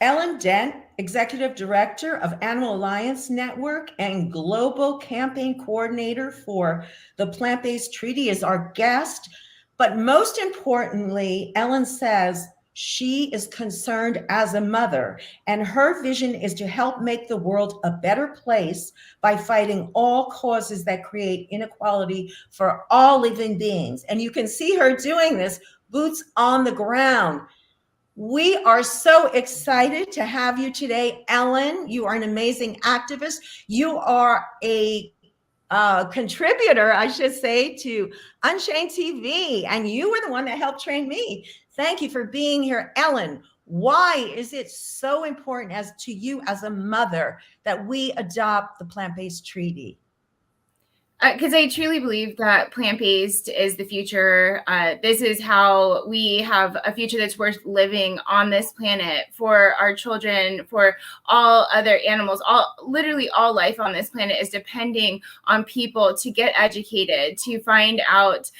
Ellen Dent, Executive Director of Animal Alliance Network and Global Campaign Coordinator for the Plant-Based Treaty, is our guest. But most importantly, Ellen says she is concerned as a mother, and her vision is to help make the world a better place by fighting all causes that create inequality for all living beings. And you can see her doing this, boots on the ground. We are so excited to have you today, Ellen. You are an amazing activist. You are a contributor, I should say, to Unchained TV, and you were the one that helped train me. Thank you for being here, Ellen. Why is it so important as to you as a mother that we adopt the Plant-Based Treaty? Because I truly believe that plant-based is the future. This is how we have a future that's worth living on this planet for our children, for all other animals. Literally all life on this planet is depending on people to get educated, to find out,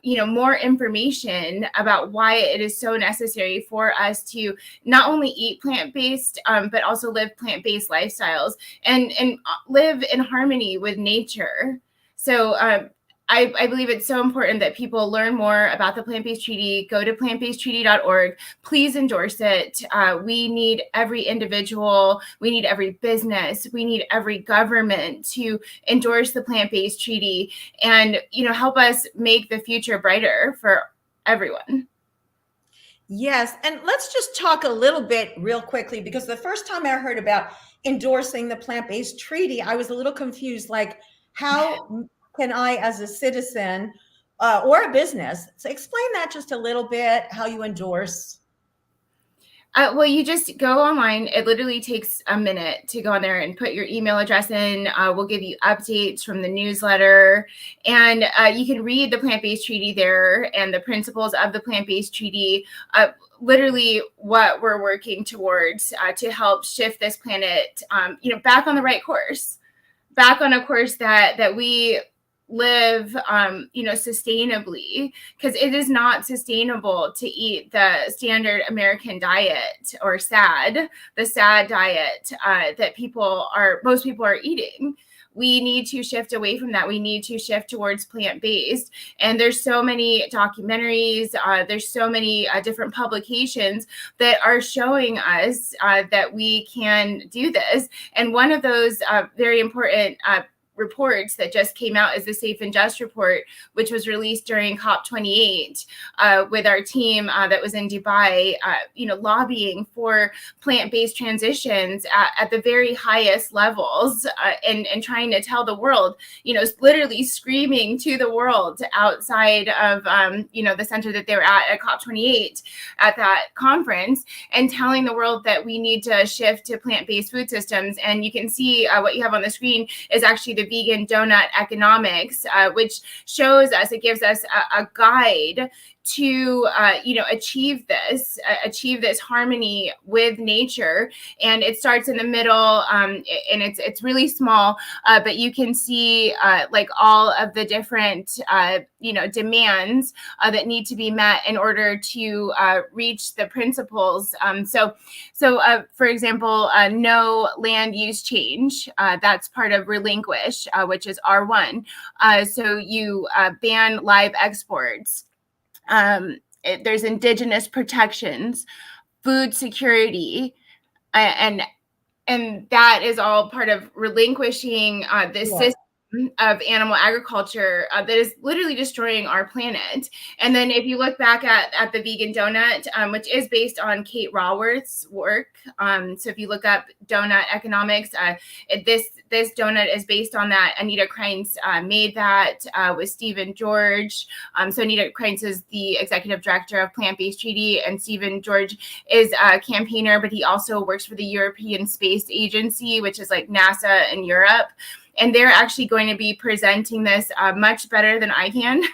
more information about why it is so necessary for us to not only eat plant-based, but also live plant-based lifestyles and live in harmony with nature. So I believe it's so important that people learn more about the Plant-Based Treaty. Go to plantbasedtreaty.org. Please endorse it. We need every individual. We need every business. We need every government to endorse the Plant-Based Treaty and, help us make the future brighter for everyone. Yes. And let's just talk a little bit real quickly, because the first time I heard about endorsing the Plant-Based Treaty, I was a little confused, like, how can I, as a citizen or a business, so explain that just a little bit, how you endorse? Well, you just go online. It literally takes a minute to go on there and put your email address in. We'll give you updates from the newsletter, and you can read the Plant-Based Treaty there and the principles of the Plant-Based Treaty. Literally what we're working towards to help shift this planet, back on the right course. Back on a course that we live, sustainably, because it is not sustainable to eat the standard American diet or the SAD diet that most people are eating. We need to shift away from that. We need to shift towards plant-based. And there's so many documentaries, there's so many different publications that are showing us that we can do this. And one of those very important reports that just came out is the Safe and Just report, which was released during COP28 with our team that was in Dubai, lobbying for plant-based transitions at the very highest levels and trying to tell the world, literally screaming to the world outside of, the center that they were at COP28 at that conference, and telling the world that we need to shift to plant-based food systems. And you can see what you have on the screen is actually the vegan donut economics, which shows us, it gives us a guide to achieve this harmony with nature. And it starts in the middle, and it's really small, but you can see like all of the different demands that need to be met in order to reach the principles. So for example, no land use change, that's part of relinquish, which is R1. So you ban live exports. There's indigenous protections, food security, and that is all part of relinquishing this system of animal agriculture that is literally destroying our planet. And then if you look back at the vegan donut, which is based on Kate Raworth's work, so if you look up donut economics, this donut is based on that. Anita Kreinz made that with Stephen George. So Anita Kreinz is the executive director of Plant-Based Treaty, and Stephen George is a campaigner, but he also works for the European Space Agency, which is like NASA in Europe. And they're actually going to be presenting this much better than I can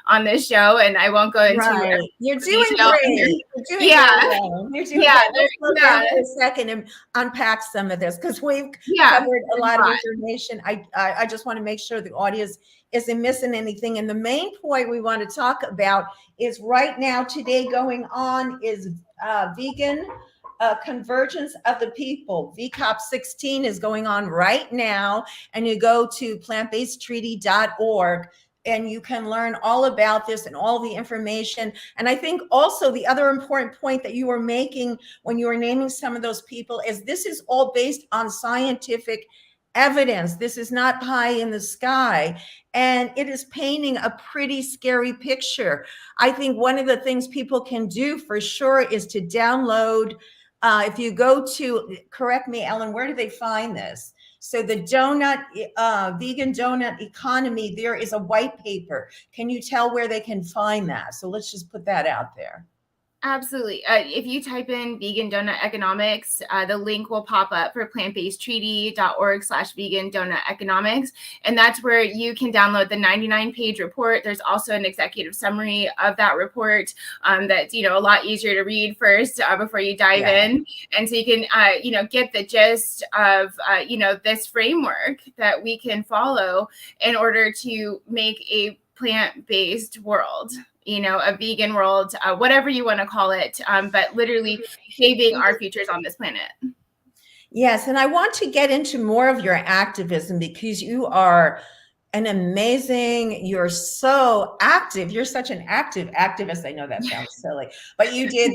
on this show. And I won't go into You're doing great. You're doing well. You're doing Let's slow down for a second and unpack some of this, because we've covered a lot of information. I just want to make sure the audience isn't missing anything. And the main point we want to talk about is right now, today going on is vegan Convergence of the People. VCOP 16 is going on right now, and you go to plantbasedtreaty.org and you can learn all about this and all the information. And I think also the other important point that you were making when you were naming some of those people is this is all based on scientific evidence. This is not pie in the sky. And it is painting a pretty scary picture. I think one of the things people can do for sure is to download. If you go to, correct me, Ellen, where do they find this? So the vegan donut economy, there is a white paper. Can you tell where they can find that? So let's just put that out there. Absolutely. If you type in vegan donut economics, the link will pop up for plantbasedtreaty.org/vegan donut economics. And that's where you can download the 99-page report. There's also an executive summary of that report that's, a lot easier to read first before you dive in. And so you can, get the gist of, this framework that we can follow in order to make a plant-based world. A vegan world, whatever you want to call it, but literally shaping our futures on this planet. Yes, and I want to get into more of your activism because you are you're so active. You're such an active activist. I know that sounds silly, but you did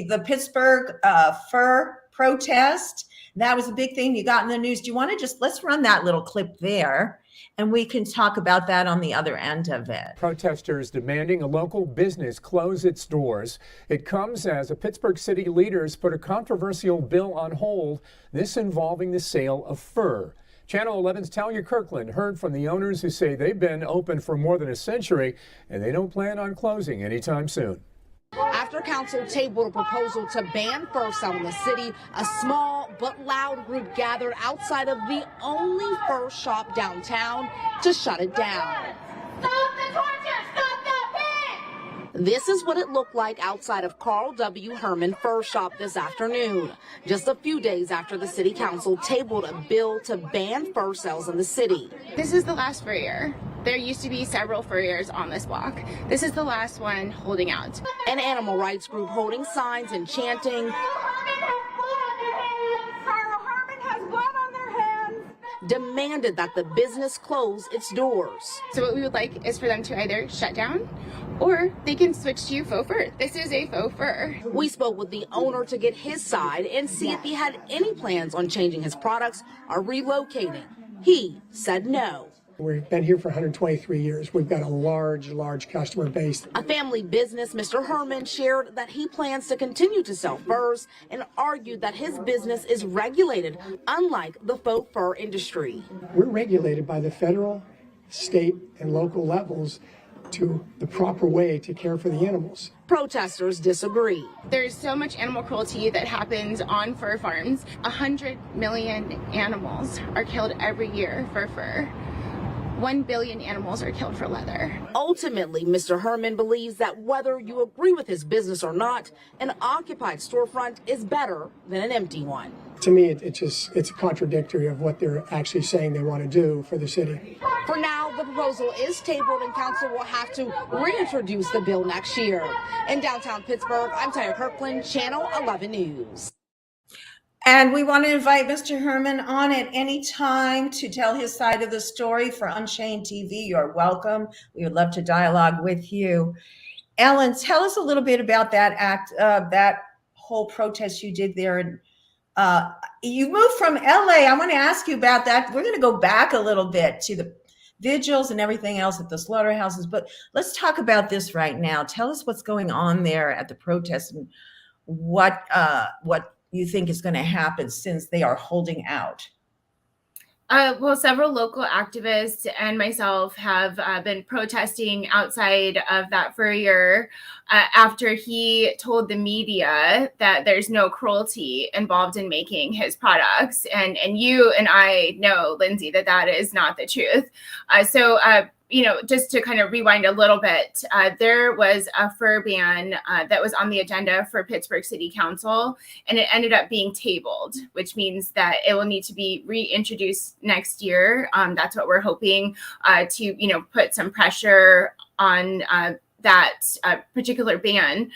the Pittsburgh Fur Protest. That was a big thing. You got in the news. Do you want to let's run that little clip there? And we can talk about that on the other end of it. Protesters demanding a local business close its doors. It comes as Pittsburgh city leaders put a controversial bill on hold, this involving the sale of fur. Channel 11's Talia Kirkland heard from the owners who say they've been open for more than a century and they don't plan on closing anytime soon. After council tabled a proposal to ban fur sale in the city, a small but loud group gathered outside of the only fur shop downtown to shut it down. Stop the torture! Stop the ban! This is what it looked like outside of Carl W. Herman Fur Shop this afternoon, just a few days after the city council tabled a bill to ban fur sales in the city. This is the last furrier. There used to be several furriers on this block. This is the last one holding out. An animal rights group holding signs and chanting, demanded that the business close its doors. So what we would like is for them to either shut down or they can switch to faux fur. This is a faux fur. We spoke with the owner to get his side and see if he had any plans on changing his products or relocating. He said no. We've been here for 123 years. We've got a large customer base. A family business, Mr. Herman shared that he plans to continue to sell furs and argued that his business is regulated, unlike the faux fur industry. We're regulated by the federal, state, and local levels to the proper way to care for the animals. Protesters disagree. There's so much animal cruelty that happens on fur farms. 100 million animals are killed every year for fur. 1 billion animals are killed for leather. Ultimately, Mr. Herman believes that whether you agree with his business or not, an occupied storefront is better than an empty one. To me, it's contradictory of what they're actually saying they want to do for the city. For now, the proposal is tabled and council will have to reintroduce the bill next year. In downtown Pittsburgh, I'm Tera Kirkland, Channel 11 News. And we want to invite Mr. Herman on at any time to tell his side of the story for Unchained TV. You're welcome. We would love to dialogue with you. Ellen, tell us a little bit about that whole protest you did there. And you moved from LA. I want to ask you about that. We're going to go back a little bit to the vigils and everything else at the slaughterhouses, but let's talk about this right now. Tell us what's going on there at the protest and what you think is going to happen since they are holding out. Well, several local activists and myself have been protesting outside of that furrier after he told the media that there's no cruelty involved in making his products. And you and I know, Lindsay, that is not the truth. So just to kind of rewind a little bit, there was a fur ban that was on the agenda for Pittsburgh City Council, and it ended up being tabled, which means that it will need to be reintroduced next year. That's what we're hoping to, put some pressure on that particular ban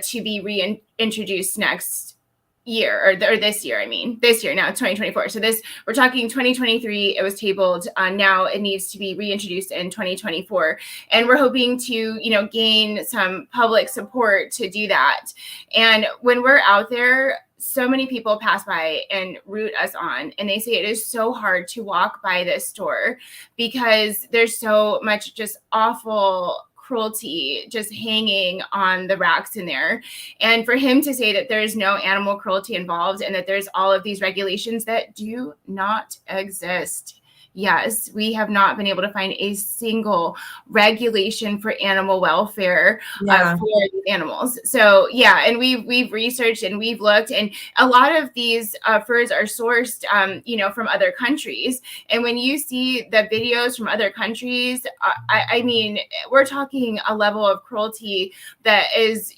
to be reintroduced next year or this year, this year, now 2024. So we're talking 2023, it was tabled. Now it needs to be reintroduced in 2024. And we're hoping to, gain some public support to do that. And when we're out there, so many people pass by and root us on, and they say it is so hard to walk by this store because there's so much just awful cruelty just hanging on the racks in there. And for him to say that there's no animal cruelty involved and that there's all of these regulations that do not exist. Yes, we have not been able to find a single regulation for animal welfare for these animals. So yeah, and we've researched and we've looked, and a lot of these furs are sourced, from other countries. And when you see the videos from other countries, I mean, we're talking a level of cruelty that is,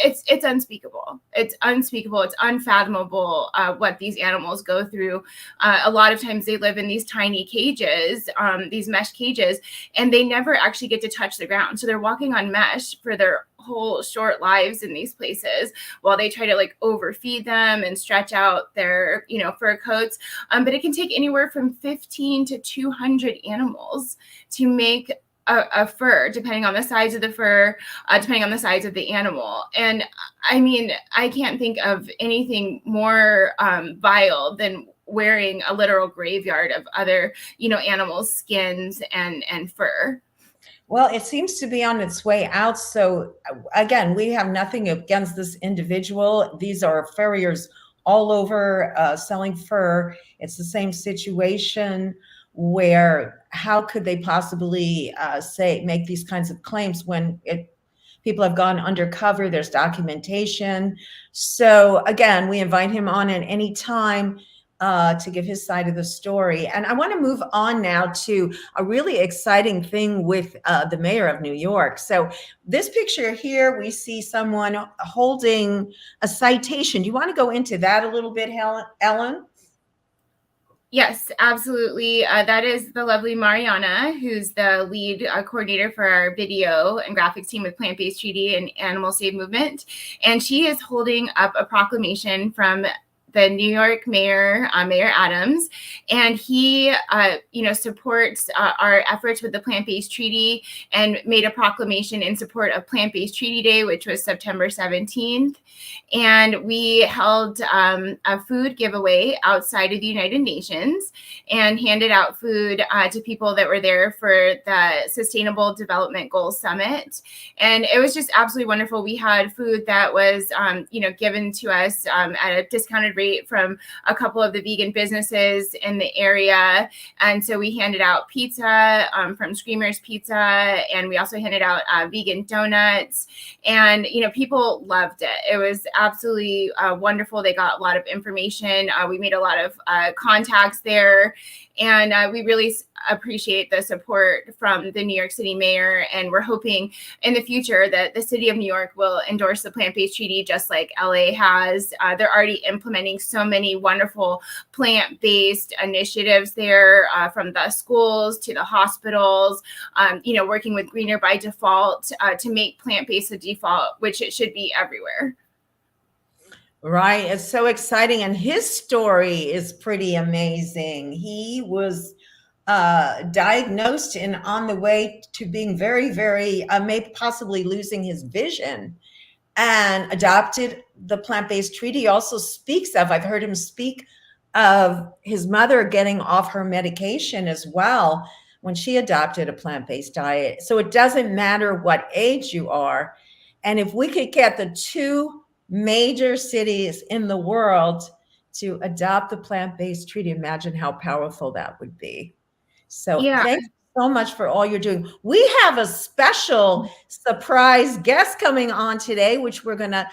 it's unspeakable. It's unspeakable. It's unfathomable what these animals go through. A lot of times they live in these tiny cages, these mesh cages, and they never actually get to touch the ground. So they're walking on mesh for their whole short lives in these places while they try to overfeed them and stretch out their, fur coats. But it can take anywhere from 15 to 200 animals to make a fur, depending on the size of the fur, depending on the size of the animal. And I mean, I can't think of anything more vile than wearing a literal graveyard of other, animals' skins and fur. Well, it seems to be on its way out. So again, we have nothing against this individual. These are furriers all over selling fur. It's the same situation where how could they possibly make these kinds of claims when people have gone undercover, there's documentation. So again, we invite him on at any time to give his side of the story. And I want to move on now to a really exciting thing with the mayor of New York. So this picture here, we see someone holding a citation. Do you want to go into that a little bit, Ellen? Yes, absolutely. That is the lovely Mariana, who's the lead coordinator for our video and graphics team with PlantBased Treaty and Animal Save Movement. And she is holding up a proclamation from the New York mayor, Mayor Adams, and he, supports our efforts with the Plant-Based Treaty and made a proclamation in support of Plant-Based Treaty Day, which was September 17th. And we held a food giveaway outside of the United Nations and handed out food to people that were there for the Sustainable Development Goals Summit. And it was just absolutely wonderful. We had food that was, given to us at a discounted rate from a couple of the vegan businesses in the area. And so we handed out pizza from Screamer's Pizza, and we also handed out vegan donuts. And, people loved it. It was absolutely wonderful. They got a lot of information. We made a lot of contacts there. And we really appreciate the support from the New York City mayor. And we're hoping in the future that the city of New York will endorse the Plant-Based Treaty just like LA has. They're already implementing so many wonderful plant-based initiatives there, from the schools to the hospitals, working with Greener by Default to make plant-based the default, which it should be everywhere. Right. It's so exciting. And his story is pretty amazing. He was diagnosed and on the way to being very, very, maybe possibly losing his vision, and adopted the Plant-Based Treaty. He also speaks of, I've heard him speak of his mother getting off her medication as well when she adopted a plant-based diet. So it doesn't matter what age you are. And if we could get the two major cities in the world to adopt the Plant-Based Treaty, imagine how powerful that would be. So thanks so much for all you're doing. We have a special surprise guest coming on today, which we're going to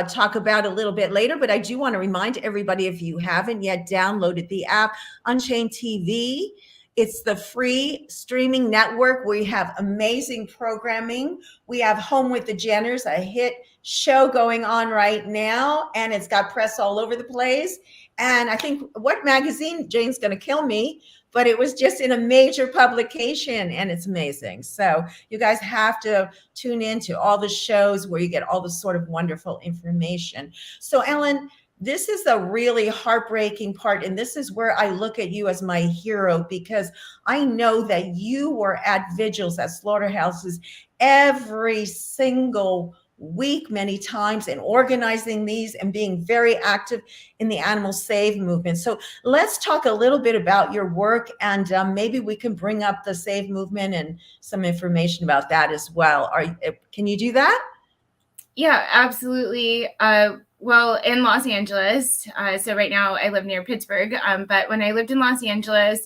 talk about a little bit later. But I do want to remind everybody, if you haven't yet downloaded the app, Unchained TV, it's the free streaming network. We have amazing programming. We have Home with the Jenners, a hit show going on right now, and it's got press all over the place. And I think, what magazine, Jane's going to kill me, but it was just in a major publication, and it's amazing. So you guys have to tune into all the shows where you get all this sort of wonderful information. So Ellen, this is a really heartbreaking part, and this is where I look at you as my hero, because I know that you were at vigils at slaughterhouses every single week, many times, and organizing these and being very active in the animal save movement. So let's talk a little bit about your work, and maybe we can bring up the save movement and some information about that as well. Can you do that? Yeah, absolutely. Well, in Los Angeles, so right now I live near Pittsburgh, but when I lived in Los Angeles,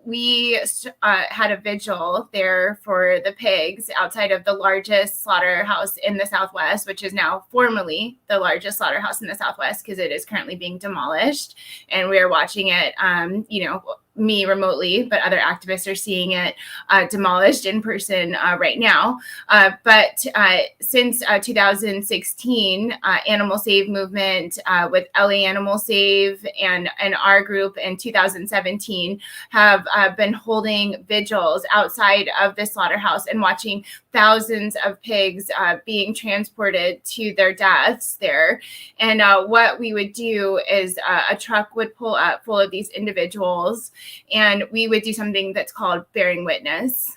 we had a vigil there for the pigs outside of the largest slaughterhouse in the Southwest, which is now formerly the largest slaughterhouse in the Southwest because it is currently being demolished. And we are watching it, me remotely, but other activists are seeing it demolished in person right now. But since 2016, Animal Save Movement with LA Animal Save and our group in 2017 have been holding vigils outside of the slaughterhouse and watching thousands of pigs being transported to their deaths there. And what we would do is a truck would pull up full of these individuals, and we would do something that's called bearing witness.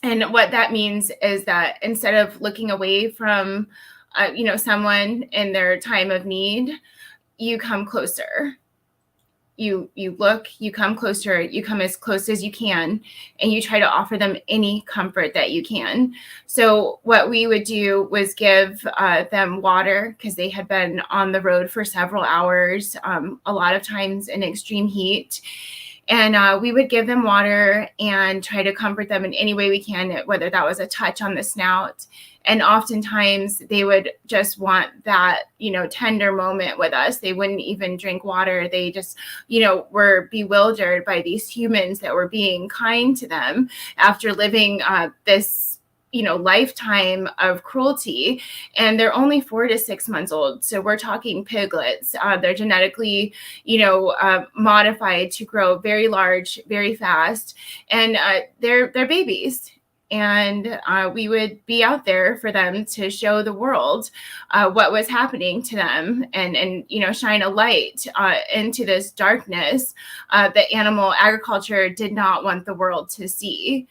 And what that means is that instead of looking away from, someone in their time of need, you come closer. You look, you come closer, you come as close as you can, and you try to offer them any comfort that you can. So what we would do was give them water because they had been on the road for several hours, a lot of times in extreme heat. And we would give them water and try to comfort them in any way we can, whether that was a touch on the snout. And oftentimes they would just want that, tender moment with us. They wouldn't even drink water. They just, were bewildered by these humans that were being kind to them after living this, lifetime of cruelty. And they're only 4 to 6 months old. So we're talking piglets. They're genetically, modified to grow very large, very fast. And they're babies. And we would be out there for them to show the world what was happening to them and shine a light into this darkness that animal agriculture did not want the world to see.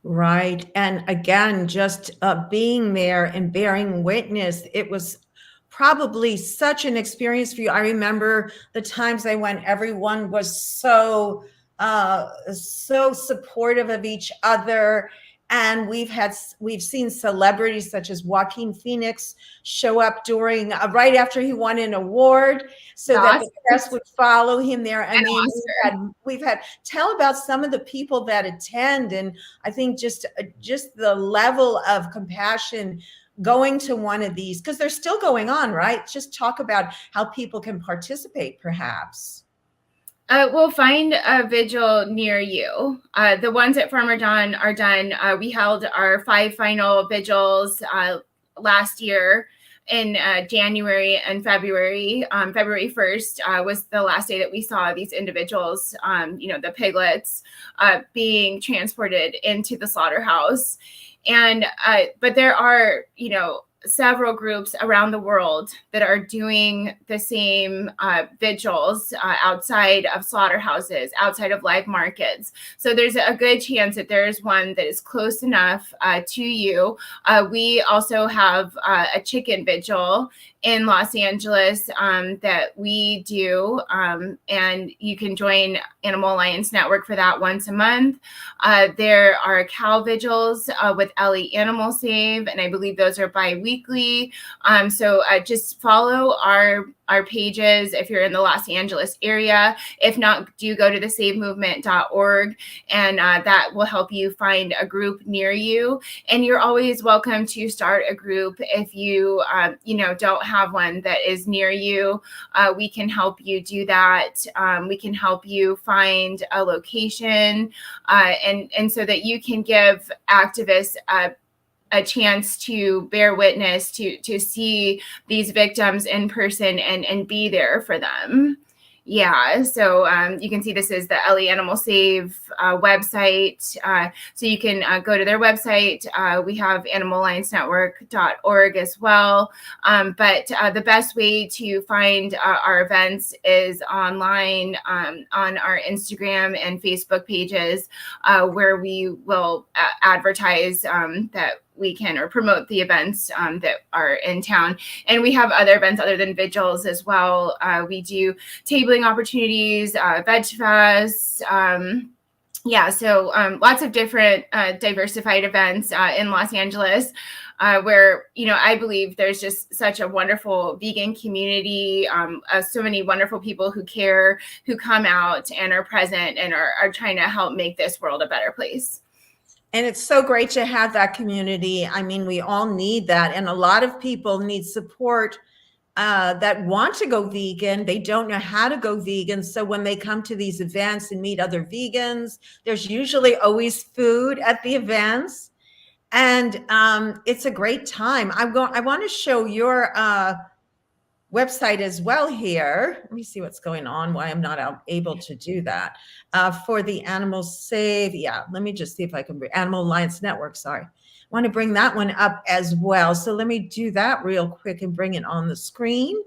Right. And again, just being there and bearing witness, it was probably such an experience for you. I remember the times I went, everyone was so supportive of each other. And we've seen celebrities such as Joaquin Phoenix show up during right after he won an award, so that the press would follow him there. I mean, we've had tell about some of the people that attend, and I think just the level of compassion going to one of these, because they're still going on, right? Just talk about how people can participate, perhaps. We'll find a vigil near you. The ones at Farmer John are done. We held our 5 final vigils last year in January and February. February 1st was the last day that we saw these individuals, the piglets, being transported into the slaughterhouse. And but there are, several groups around the world that are doing the same vigils outside of slaughterhouses, outside of live markets. So there's a good chance that there's one that is close enough to you. We also have a chicken vigil in Los Angeles that we do, and you can join Animal Alliance Network for that once a month. There are cow vigils with LA Animal Save, and I believe those are bi-weekly. So just follow our pages if you're in the Los Angeles area. If not, do go to thesavemovement.org, and that will help you find a group near you. And you're always welcome to start a group if you, don't have one that is near you. We can help you do that. We can help you find a location, and so that you can give activists a chance to bear witness, to see these victims in person and be there for them. Yeah, so you can see this is the LA Animal Save website. So you can go to their website. We have animalalliancenetwork.org as well. But the best way to find our events is online on our Instagram and Facebook pages, where we will advertise that we can or promote the events that are in town. And we have other events other than Vigils as well. We do tabling opportunities, veg fests, so lots of different diversified events in Los Angeles, where, I believe there's just such a wonderful vegan community, so many wonderful people who care, who come out and are present and are trying to help make this world a better place. And it's so great to have that community. I mean, we all need that. And a lot of people need support that want to go vegan. They don't know how to go vegan. So when they come to these events and meet other vegans, there's usually always food at the events. And it's a great time. I want to show your website as well here. Let me see what's going on, why I'm not able to do that. For the Animal Save, let me just see if I can bring Animal Alliance Network, sorry. I want to bring that one up as well. So let me do that real quick and bring it on the screen.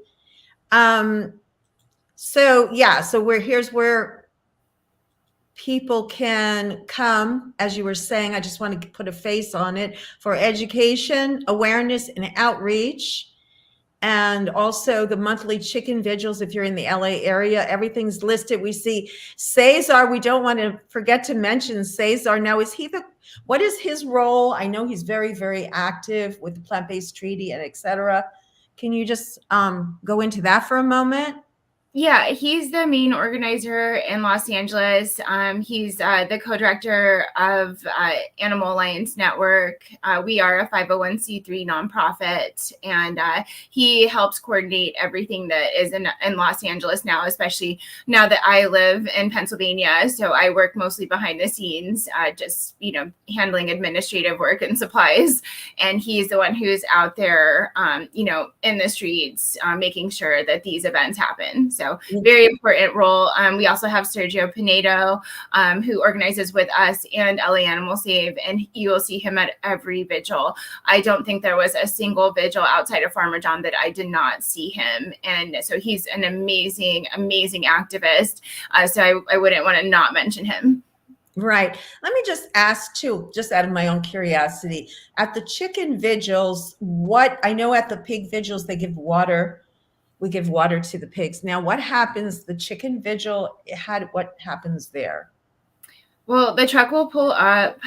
So here's where people can come, as you were saying. I just want to put a face on it, for education, awareness, and outreach. And also the monthly chicken vigils, if you're in the LA area, everything's listed. We see Cesar. We don't want to forget to mention Cesar. Now, what is his role? I know he's very, very active with the PlantBased Treaty and et cetera. Can you just go into that for a moment? Yeah, he's the main organizer in Los Angeles. He's the co-director of Animal Alliance Network. We are a 501c3 nonprofit, and he helps coordinate everything that is in Los Angeles now, especially now that I live in Pennsylvania. So I work mostly behind the scenes, just handling administrative work and supplies. And he's the one who's out there, in the streets, making sure that these events happen. So very important role. We also have Sergio Pinedo, who organizes with us and LA Animal Save, and you will see him at every vigil. I don't think there was a single vigil outside of Farmer John that I did not see him. And so he's an amazing, amazing activist. So I wouldn't want to not mention him. Right. Let me just ask too, just out of my own curiosity, at the chicken vigils, I know at the pig vigils, they give water. We give water to the pigs. Now, what happens, the chicken vigil, what happens there? Well, the truck will pull up,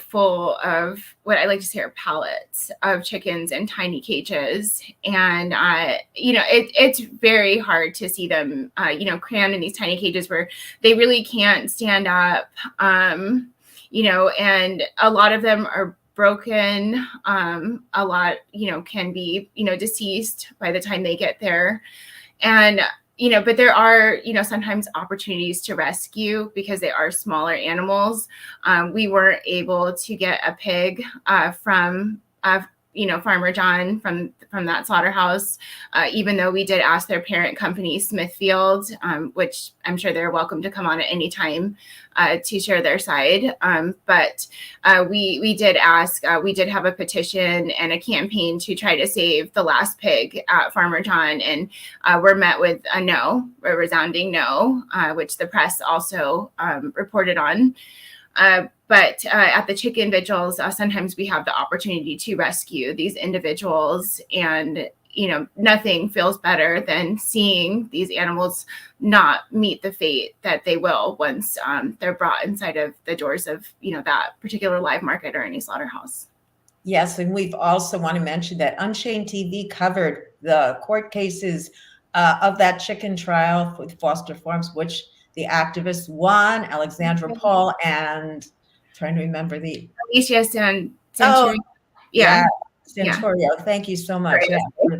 full of what I like to say are pallets of chickens in tiny cages. And, it's very hard to see them, crammed in these tiny cages where they really can't stand up, and a lot of them are broken. A lot, can be, deceased by the time they get there. And, but there are, sometimes opportunities to rescue because they are smaller animals. We weren't able to get a pig from Farmer John from that slaughterhouse, even though we did ask their parent company, Smithfield, which I'm sure they're welcome to come on at any time to share their side. But we did ask, we did have a petition and a campaign to try to save the last pig at Farmer John, and we're met with a resounding no, which the press also reported on. But at the chicken vigils, sometimes we have the opportunity to rescue these individuals, and nothing feels better than seeing these animals not meet the fate that they will once they're brought inside of the doors of that particular live market or any slaughterhouse. Yes, and we've also want to mention that Unchained TV covered the court cases of that chicken trial with Foster Farms, which the activists won, Alexandra Paul and trying to remember the Alicia Santorio. Santorio. Thank you so much for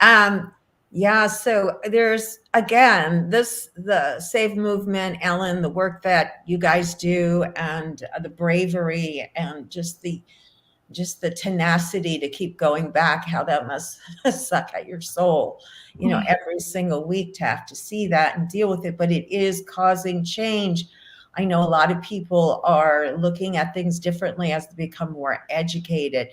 that. So there's again the Save movement, Ellen, the work that you guys do, and the bravery and just the just the tenacity to keep going back, how that must suck at your soul, every single week to have to see that and deal with it. But it is causing change. I know a lot of people are looking at things differently as they become more educated.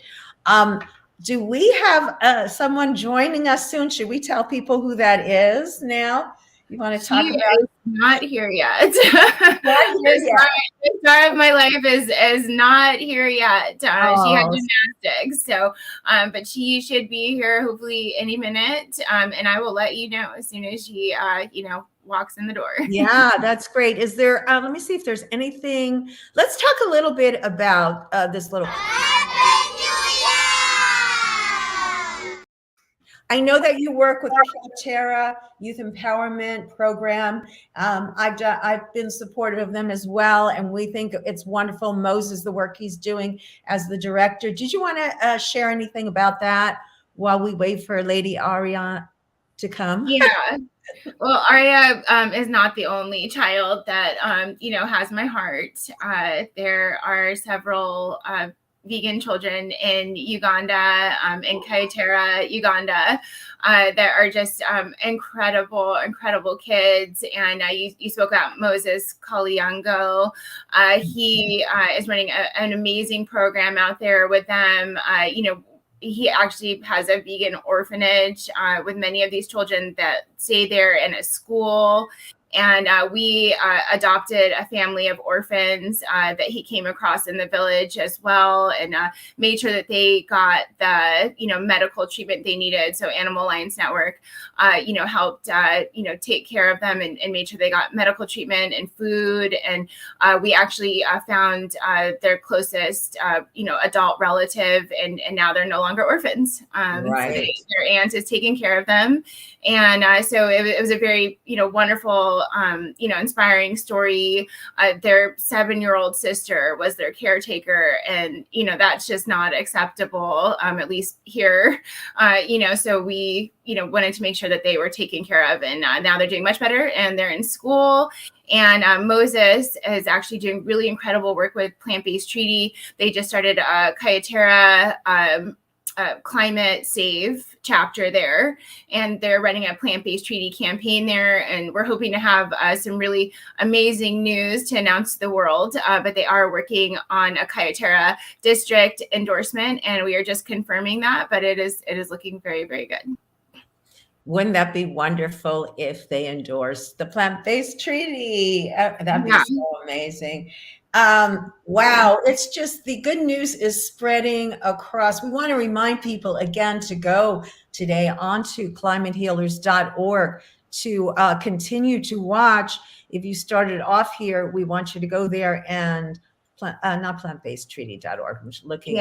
Do we have someone joining us soon? Should we tell people who that is now? You want to talk She about? is not here yet. Not here yet. The star of my life is not here yet. She had gymnastics, so but she should be here hopefully any minute. And I will let you know as soon as she walks in the door. Yeah, that's great. Is there? Let me see if there's anything. Let's talk a little bit about this little. I know that you work with Tera Youth Empowerment Program. I've been supportive of them as well, and we think it's wonderful. Moses, the work he's doing as the director. Did you want to share anything about that while we wait for Lady Aryas to come? Yeah. Well, Arya is not the only child that has my heart. There are several vegan children in Uganda, in Tera, Uganda, that are just incredible kids. And you spoke about Moses Kaliango. He is running an amazing program out there with them. He actually has a vegan orphanage with many of these children that stay there in a school. And we adopted a family of orphans that he came across in the village as well, and made sure that they got the medical treatment they needed. So Animal Alliance Network helped take care of them and made sure they got medical treatment and food. And we actually found their closest adult relative, and now they're no longer orphans. Right. So their aunt is taking care of them. And so it was a very wonderful inspiring story. Their 7-year-old sister was their caretaker, and that's just not acceptable, at least here. So we wanted to make sure that they were taken care of, and now they're doing much better, and they're in school. And Moses is actually doing really incredible work with PlantBased Treaty. They just started a Tera climate save chapter there, and they're running a plant-based treaty campaign there, and we're hoping to have some really amazing news to announce to the world, but they are working on a Tera district endorsement, and we are just confirming that, but it is looking very, very good. Wouldn't that be wonderful if they endorse the plant-based treaty? That'd be so amazing. Wow, it's just the good news is spreading across. We want to remind people again to go today onto climatehealers.org to continue to watch. If you started off here, we want you to go there and not plantbasedtreaty.org. I'm just looking.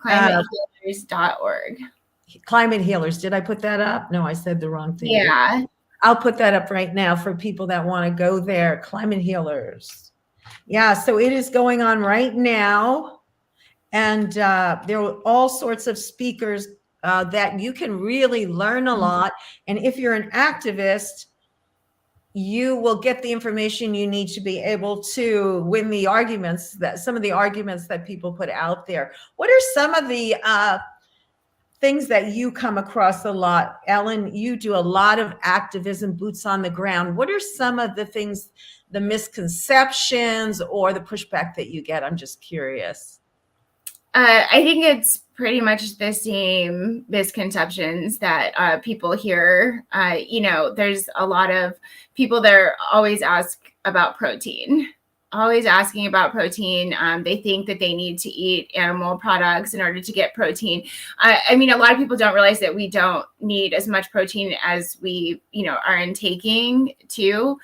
climatehealers.org. Climate Healers. Did I put that up? No, I said the wrong thing. Yeah. I'll put that up right now for people that want to go there. Climate Healers. Yeah, so it is going on right now. And there are all sorts of speakers that you can really learn a lot. And if you're an activist, you will get the information you need to be able to win the arguments, that some of the arguments that people put out there. What are some of the things that you come across a lot? Ellen, you do a lot of activism, boots on the ground. What are some of the things, the misconceptions or the pushback that you get? I'm just curious. I think it's pretty much the same misconceptions that people hear. There's a lot of people that always ask about protein. Always asking about protein. They think that they need to eat animal products in order to get protein. A lot of people don't realize that we don't need as much protein as we, are intaking too.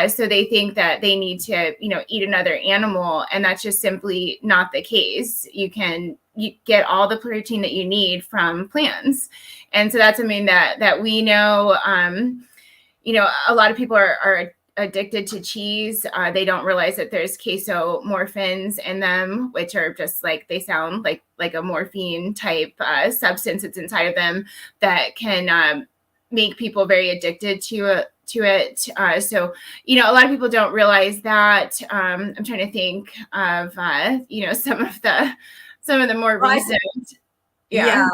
So they think that they need to, eat another animal, and that's just simply not the case. You get all the protein that you need from plants, and so that's something that we know. A lot of people are addicted to cheese. They don't realize that there's casomorphins in them, which are just like, they sound like a morphine type substance that's inside of them that can make people very addicted to it. So a lot of people don't realize that. I'm trying to think of some of some of the more Right. recent. Yeah.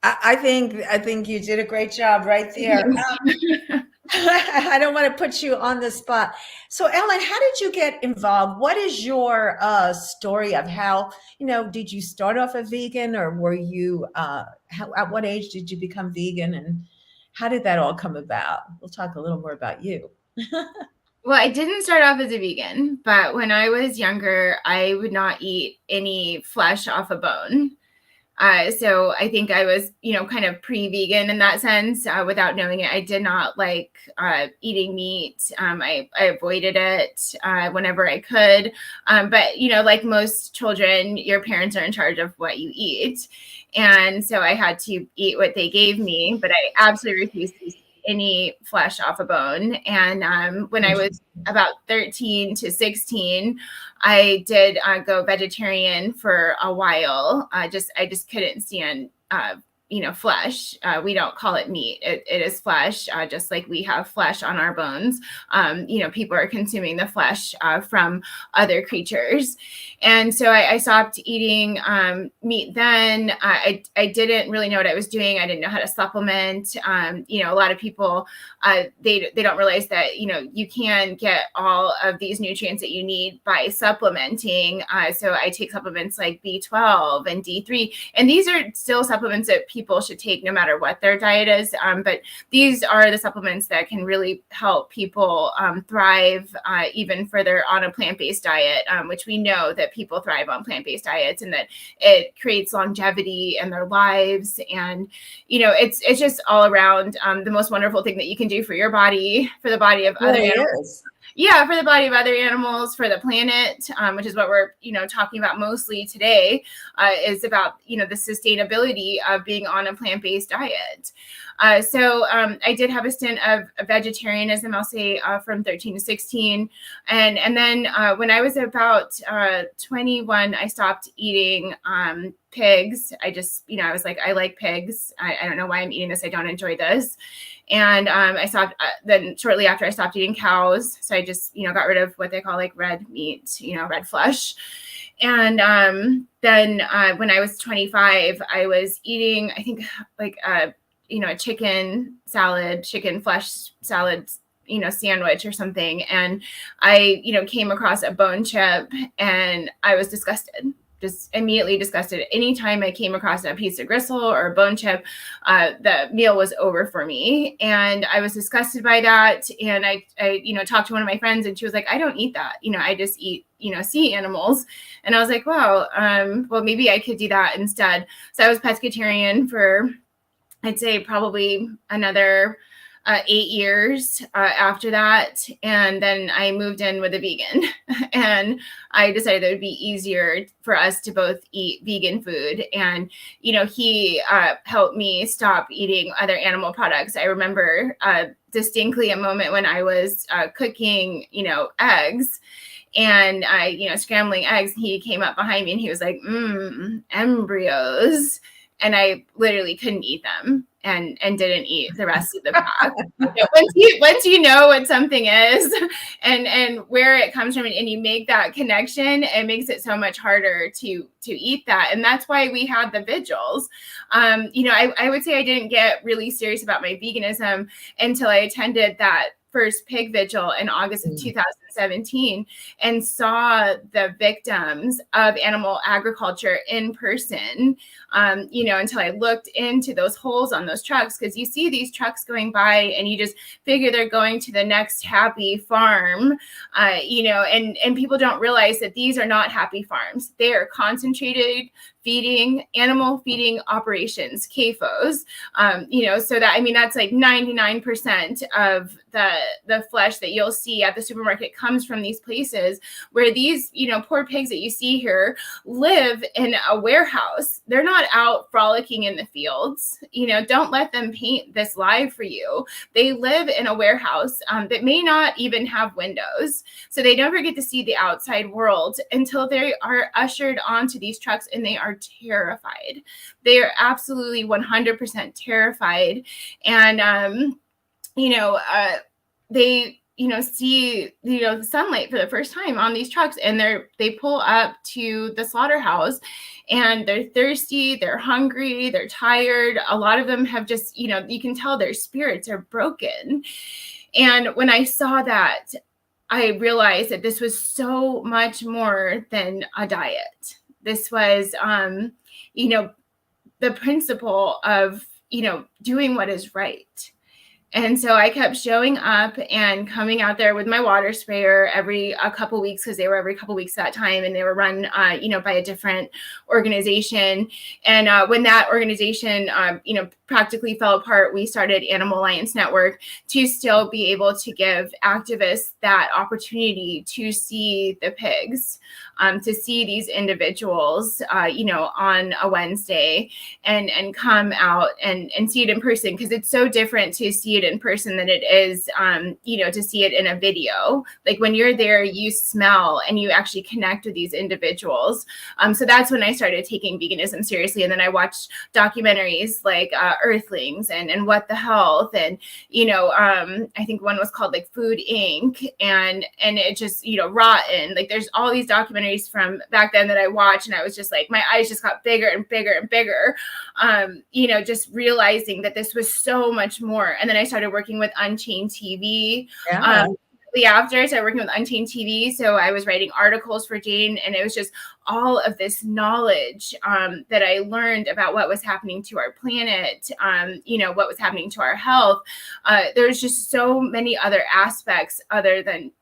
I think you did a great job right there. I don't want to put you on the spot. So, Ellen, how did you get involved? What is your story of how, did you start off a vegan, or were you, at what age did you become vegan, and how did that all come about? We'll talk a little more about you. Well, I didn't start off as a vegan, but when I was younger, I would not eat any flesh off a bone. So I think I was, kind of pre-vegan in that sense, without knowing it. I did not like eating meat. I avoided it whenever I could. But, like most children, your parents are in charge of what you eat. And so I had to eat what they gave me, but I absolutely refused to eat any flesh off a bone. And when I was about 13 to 16, I did go vegetarian for a while. I just couldn't stand, flesh. We don't call it meat. It is flesh, just like we have flesh on our bones. People are consuming the flesh from other creatures. And so I stopped eating meat then. I didn't really know what I was doing. I didn't know how to supplement. A lot of people, they don't realize that, you can get all of these nutrients that you need by supplementing. So I take supplements like B12 and D3, and these are still supplements that people should take no matter what their diet is. But these are the supplements that can really help people thrive even further on a plant-based diet, which we know that people thrive on plant-based diets, and that it creates longevity in their lives. And, it's just all around the most wonderful thing that you can do for your body, for the body of other animals. Yeah, for the body of other animals, for the planet, which is what we're, talking about mostly today, is about, the sustainability of being on a plant-based diet. So I did have a stint of vegetarianism, I'll say, from 13 to 16. And then when I was about 21, I stopped eating pigs. I just, I was like, I like pigs. I don't know why I'm eating this. I don't enjoy this. And I stopped, then shortly after I stopped eating cows. So I just, got rid of what they call like red meat, red flesh. And then when I was 25, I was eating, I think like, a chicken salad, chicken flesh salad, sandwich or something. And I, came across a bone chip, and I was disgusted. Just immediately disgusted. Anytime I came across a piece of gristle or a bone chip, the meal was over for me. And I was disgusted by that. And I talked to one of my friends, and she was like, I don't eat that. I just eat, sea animals. And I was like, wow, well, maybe I could do that instead. So I was pescatarian for, I'd say, probably another 8 years after that. And then I moved in with a vegan, and I decided that it would be easier for us to both eat vegan food. And, he helped me stop eating other animal products. I remember distinctly a moment when I was cooking, eggs, and I, scrambling eggs. He came up behind me, and he was like, embryos. And I literally couldn't eat them, and didn't eat the rest of the pack. Once you know what something is and where it comes from, and you make that connection, it makes it so much harder to eat that. And that's why we had the vigils. I would say I didn't get really serious about my veganism until I attended that first pig vigil in August of 2017 and saw the victims of animal agriculture in person, until I looked into those holes on those trucks, because you see these trucks going by and you just figure they're going to the next happy farm, and people don't realize that these are not happy farms. They are concentrated animal feeding operations, CAFOs, so that, that's like 99% of the flesh that you'll see at the supermarket comes from these places where these, poor pigs that you see here live in a warehouse. They're not out frolicking in the fields. Don't let them paint this lie for you. They live in a warehouse that may not even have windows. So they never get to see the outside world until they are ushered onto these trucks, and they are terrified. They are absolutely 100% terrified. And, see, the sunlight for the first time on these trucks, and they pull up to the slaughterhouse, and they're thirsty, they're hungry, they're tired. A lot of them have just, you can tell their spirits are broken. And when I saw that, I realized that this was so much more than a diet. This was, the principle of, doing what is right. And so I kept showing up and coming out there with my water sprayer every a couple weeks, because they were every couple weeks at that time, and they were run, by a different organization. And when that organization, practically fell apart, we started Animal Alliance Network to still be able to give activists that opportunity to see the pigs, to see these individuals, on a Wednesday, and come out and see it in person, because it's so different to see it in person than it is, to see it in a video. Like when you're there, you smell and you actually connect with these individuals. So that's when I started taking veganism seriously. And then I watched documentaries like Earthlings and What the Health, and I think one was called like Food Inc. and it just Rotten. Like there's all these documentaries from back then that I watched, and I was just like, my eyes just got bigger and bigger and bigger, just realizing that this was so much more. And then I started working with Unchained TV. Yeah. After I started working with Unchained TV, so I was writing articles for Jane, and it was just all of this knowledge that I learned about what was happening to our planet, what was happening to our health. There's just so many other aspects other than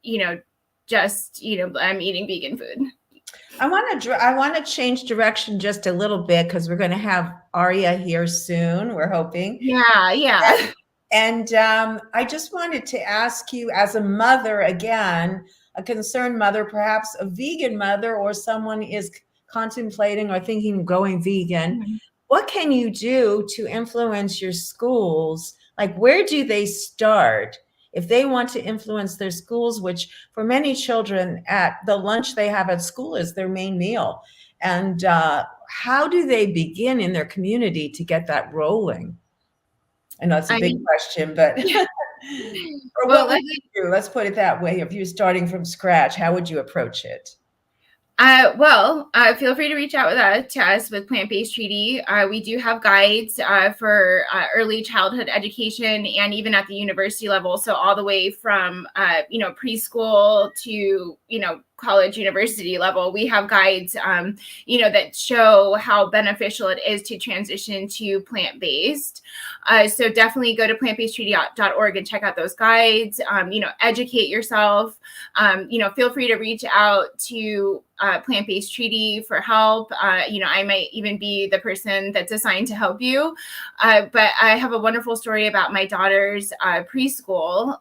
just I'm eating vegan food. I want to change direction just a little bit, because we're going to have Arya here soon. We're hoping. Yeah. And I just wanted to ask you, as a mother, again, a concerned mother, perhaps a vegan mother, or someone is contemplating or thinking of going vegan, Mm-hmm. What can you do to influence your schools? Like, where do they start if they want to influence their schools, which for many children, at the lunch they have at school is their main meal? And how do they begin in their community to get that rolling? I know it's a big question, but or what would you do? Let's put it that way. If you're starting from scratch, how would you approach it? Feel free to reach out to us with PlantBased Treaty. We do have guides for early childhood education, and even at the university level. So all the way from preschool to college, university level, we have guides that show how beneficial it is to transition to plant-based. So definitely go to plantbasedtreaty.org and check out those guides. Educate yourself. Feel free to reach out to PlantBased Treaty for help. I might even be the person that's assigned to help you. But I have a wonderful story about my daughter's preschool.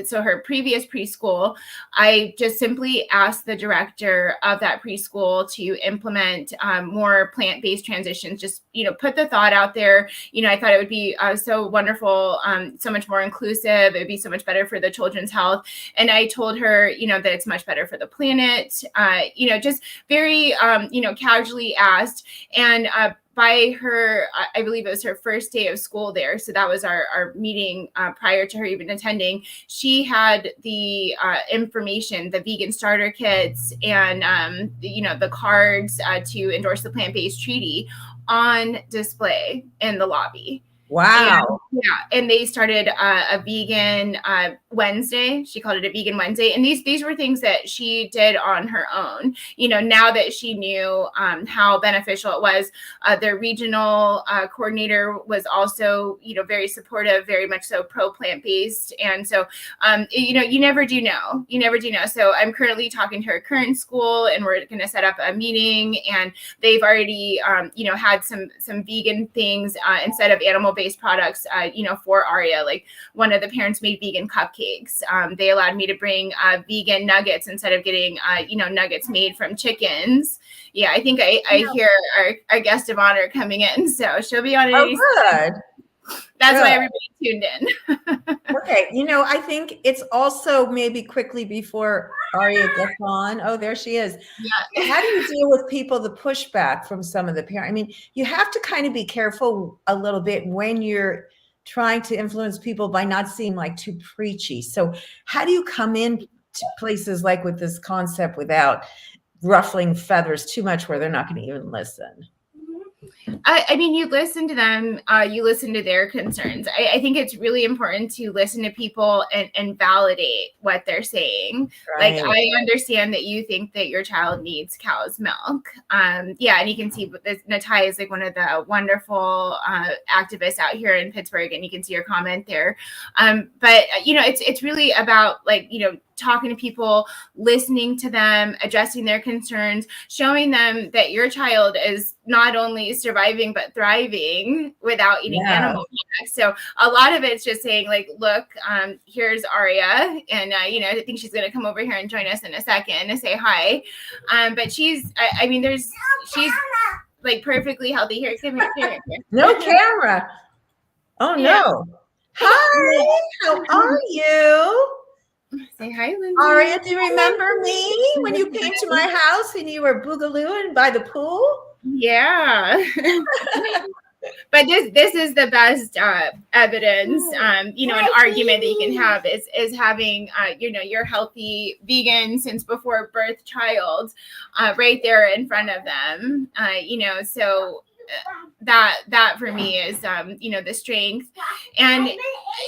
So her previous preschool, I just simply asked the director of that preschool to implement more plant-based transitions. Just, put the thought out there. I thought it would be so wonderful, so much more inclusive. It would be so much better for the children's health. And I told her, that it's much better for the planet, just very, casually asked. And by her, I believe it was her first day of school there. So that was our meeting prior to her even attending. She had the information, the vegan starter kits, and, the cards to endorse the plant-based treaty on display in the lobby. Wow. And they started a vegan Wednesday. She called it a vegan Wednesday. And these were things that she did on her own. Now that she knew how beneficial it was, their regional coordinator was also, very supportive, very much so pro plant-based. And so, you never do know. You never do know. So I'm currently talking to her current school, and we're going to set up a meeting. And they've already, had some vegan things instead of animal-based products, for Arya. Like one of the parents made vegan cupcakes. They allowed me to bring vegan nuggets instead of getting, nuggets made from chickens. Yeah, I think I hear our guest of honor coming in, so she'll be on it. Oh, good. That's why everybody tuned in. Okay, I think it's also maybe quickly before Arya gets on. Oh, there she is. Yeah. How do you deal with people, the pushback from some of the parents? I mean, you have to kind of be careful a little bit when you're trying to influence people by not seeming like too preachy. So how do you come in to places like with this concept without ruffling feathers too much where they're not going to even listen? I mean, you listen to them, you listen to their concerns. I think it's really important to listen to people and validate what they're saying. Right. Like, I understand that you think that your child needs cow's milk. Yeah, and you can see this, Natai is like one of the wonderful activists out here in Pittsburgh, and you can see her comment there. But it's really about like, talking to people, listening to them, addressing their concerns, showing them that your child is not only surviving but thriving without eating animal products. So a lot of it's just saying like, look, here's Aria, and I think she's going to come over here and join us in a second to say hi. But she's like perfectly healthy. Here, come here. No camera. Oh Yeah. no. Hi, how are you? Say hi, Lindsay. Aria, do you remember me when you came to my house and you were boogalooing by the pool? Yeah. But this is the best evidence, an argument that you can have is having, your healthy vegan since before birth child right there in front of them, so that for me is, the strength. And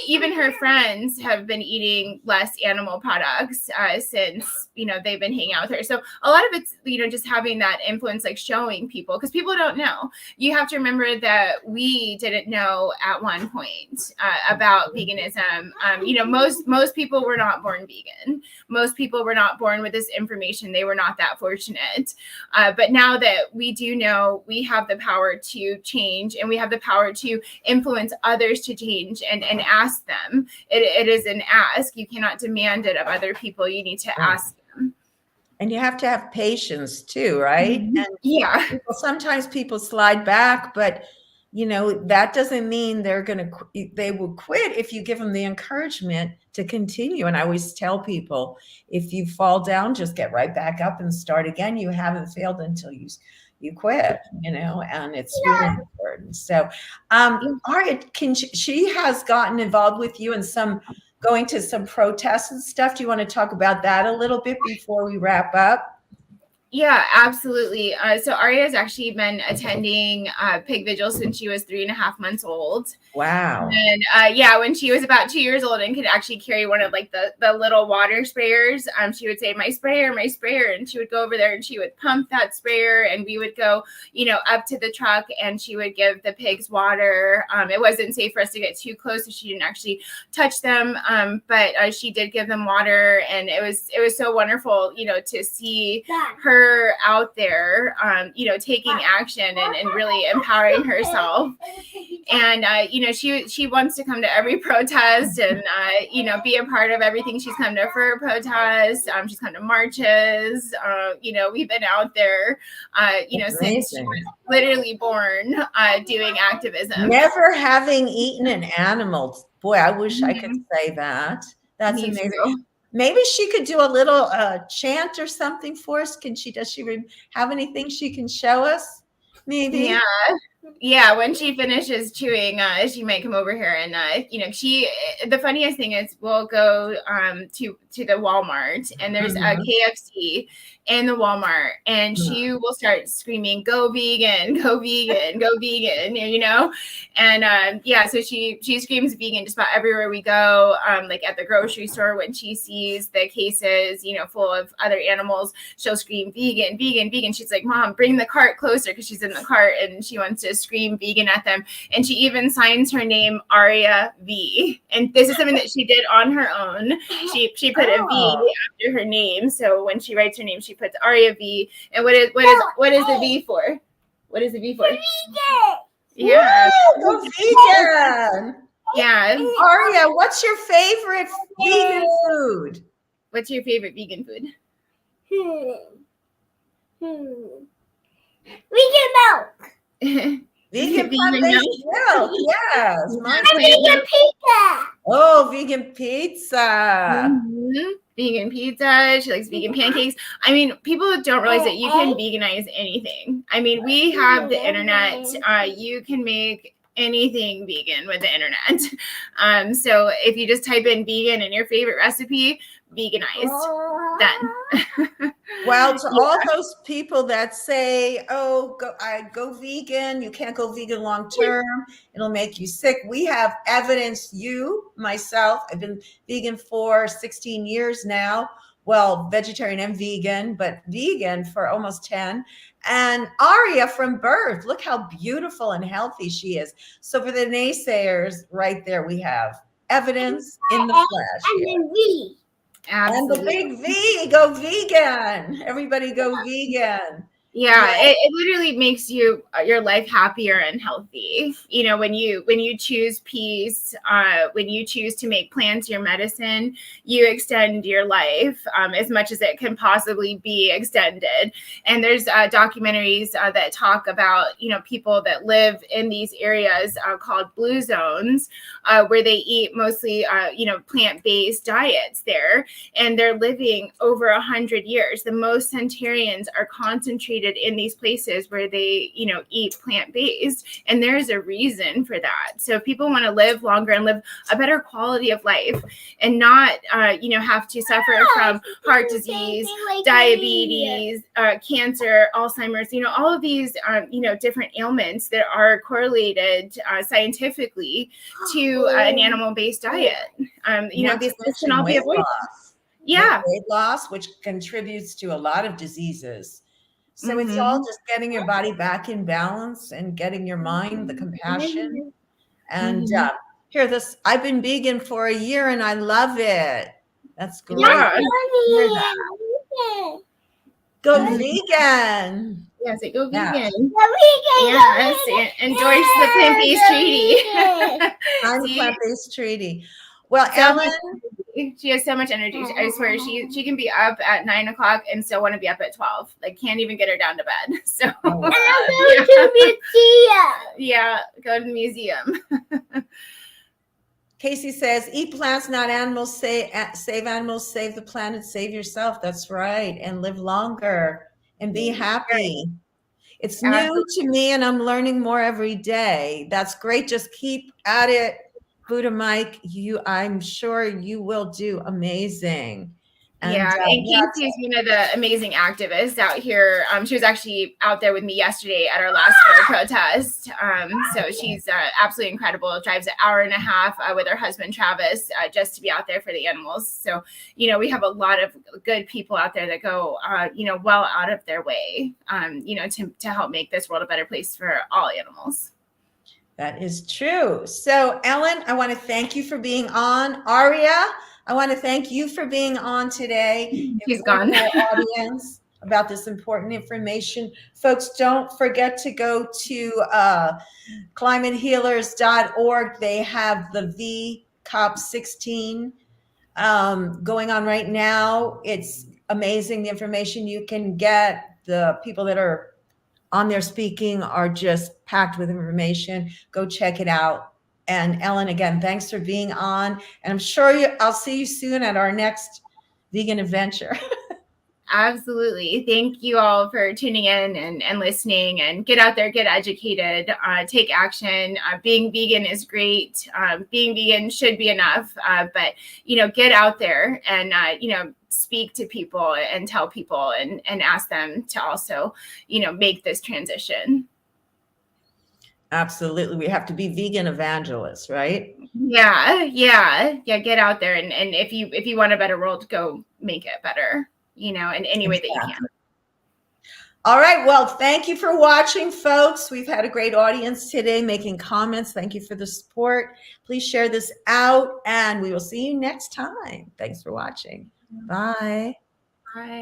even her friends have been eating less animal products since, they've been hanging out with her. So a lot of it's, just having that influence, like showing people, because people don't know. You have to remember that we didn't know at one point about veganism. Most people were not born vegan. Most people were not born with this information. They were not that fortunate. But now that we do know, we have the power to change, and we have the power to influence others to change and ask them. It is an ask. You cannot demand it of other people. You need to ask them. And you have to have patience too, right? Mm-hmm. And yeah. Sometimes people slide back, but that doesn't mean they will quit if you give them the encouragement to continue. And I always tell people, if you fall down, just get right back up and start again. You haven't failed until you quit, and it's really important. So, Aria, she has gotten involved with you in going to some protests and stuff. Do you want to talk about that a little bit before we wrap up? Yeah, absolutely. So Aria has actually been attending pig vigils since she was 3.5 months old. Wow. And when she was about 2 years old and could actually carry one of like the little water sprayers, she would say, my sprayer. And she would go over there and she would pump that sprayer, and we would go, up to the truck, and she would give the pigs water. It wasn't safe for us to get too close, so she didn't actually touch them. But she did give them water, and it was so wonderful, to see her out there, taking action and really empowering herself. And, she wants to come to every protest and, be a part of everything. She's come to fur protests. She's come to marches. We've been out there, since she was literally born, doing activism. Never having eaten an animal. Boy, I wish I could say that. That's Me amazing. too. Maybe she could do a little chant or something for us. Does she have anything she can show us? Maybe. Yeah. When she finishes chewing, she might come over here and, the funniest thing is we'll go to the Walmart, and there's a KFC in the Walmart, and she will start screaming, go vegan, go vegan, go vegan, and so she screams vegan just about everywhere we go, like at the grocery store when she sees the cases, full of other animals, she'll scream vegan, vegan, vegan. She's like, Mom, bring the cart closer, because she's in the cart and she wants to scream vegan at them. And she even signs her name Aria V, and this is something that she did on her own. She put a V after her name, so when she writes her name, she puts Aria V. And what is the V for? What is the V for? Vegan. Yeah, Go vegan. yeah. Aria, what's your favorite vegan food? What's your favorite vegan food? Vegan milk. Vegan Vegan plant-based milk. Yes. Vegan pizza. Oh, vegan pizza. Mhm. Vegan pizza. She likes vegan pancakes. I mean, people don't realize that you can veganize anything. I mean, we have the internet. You can make anything vegan with the internet. So if you just type in vegan in your favorite recipe, veganized, done. Well, to all those people that say, "Oh, I go vegan," you can't go vegan long term. It'll make you sick. We have evidence. Myself, I've been vegan for 16 years now. Well, vegetarian and vegan, but vegan for almost 10. And Aria from birth, look how beautiful and healthy she is. So for the naysayers, right there, we have evidence in the flesh. And then V. And the big V, go vegan. Everybody go vegan. Yeah, it literally makes your life happier and healthy. You know, when you choose peace, when you choose to make plants your medicine, you extend your life as much as it can possibly be extended. And there's documentaries that talk about, you know, people that live in these areas called blue zones, where they eat mostly, you know, plant-based diets there, and they're living over 100 years. The most centenarians are concentrated in these places where they, you know, eat plant-based, and there's a reason for that. So if people want to live longer and live a better quality of life and not, you know, have to suffer from heart disease, diabetes, cancer, Alzheimer's, you know, all of these, you know, different ailments that are correlated scientifically to an animal-based diet. You know, this can all be avoided. Yeah. Weight loss, which contributes to a lot of diseases. So it's all just getting your body back in balance and getting your mind, the compassion. And hear this, I've been vegan for a year and I love it. That's great. Yeah. Go vegan. Yes, go vegan. Yes, Endorse the plant-based treaty. I'm the plant-based treaty. Well, Ellen, she has so much energy. I swear she can be up at 9 o'clock and still want to be up at 12. Like, can't even get her down to bed. So yeah, go to the museum. Casey says, eat plants, not animals. Save animals, save the planet, save yourself. That's right. And live longer and be happy. It's new to me and I'm learning more every day. That's great. Just keep at it. Buddha Mike, I'm sure you will do amazing. And, and Casey is one of the amazing activists out here. She was actually out there with me yesterday at our last fur protest. So she's absolutely incredible. Drives an hour and a half with her husband, Travis, just to be out there for the animals. So, you know, we have a lot of good people out there that go, you know, well out of their way, you know, to help make this world a better place for all animals. That is true. So, Ellen, I want to thank you for being on. Aria, I want to thank you for being on today. She's gone. Our audience about this important information. Folks, don't forget to go to climatehealers.org. They have the VCOP16 going on right now. It's amazing the information you can get. The people that are on there speaking are just packed with information. Go check it out. And Ellen, again, thanks for being on. And I'm sure I'll see you soon at our next vegan adventure. Absolutely. Thank you all for tuning in and listening, and get out there, get educated, take action. Being vegan is great. Being vegan should be enough, but, you know, get out there and, you know, speak to people and tell people and ask them to also, you know, make this transition. Absolutely. We have to be vegan evangelists, right? Yeah. Get out there. And if you want a better world, go make it better, you know, in any way that you can. All right. Well, thank you for watching, folks. We've had a great audience today making comments. Thank you for the support. Please share this out and we will see you next time. Thanks for watching. Bye. Bye.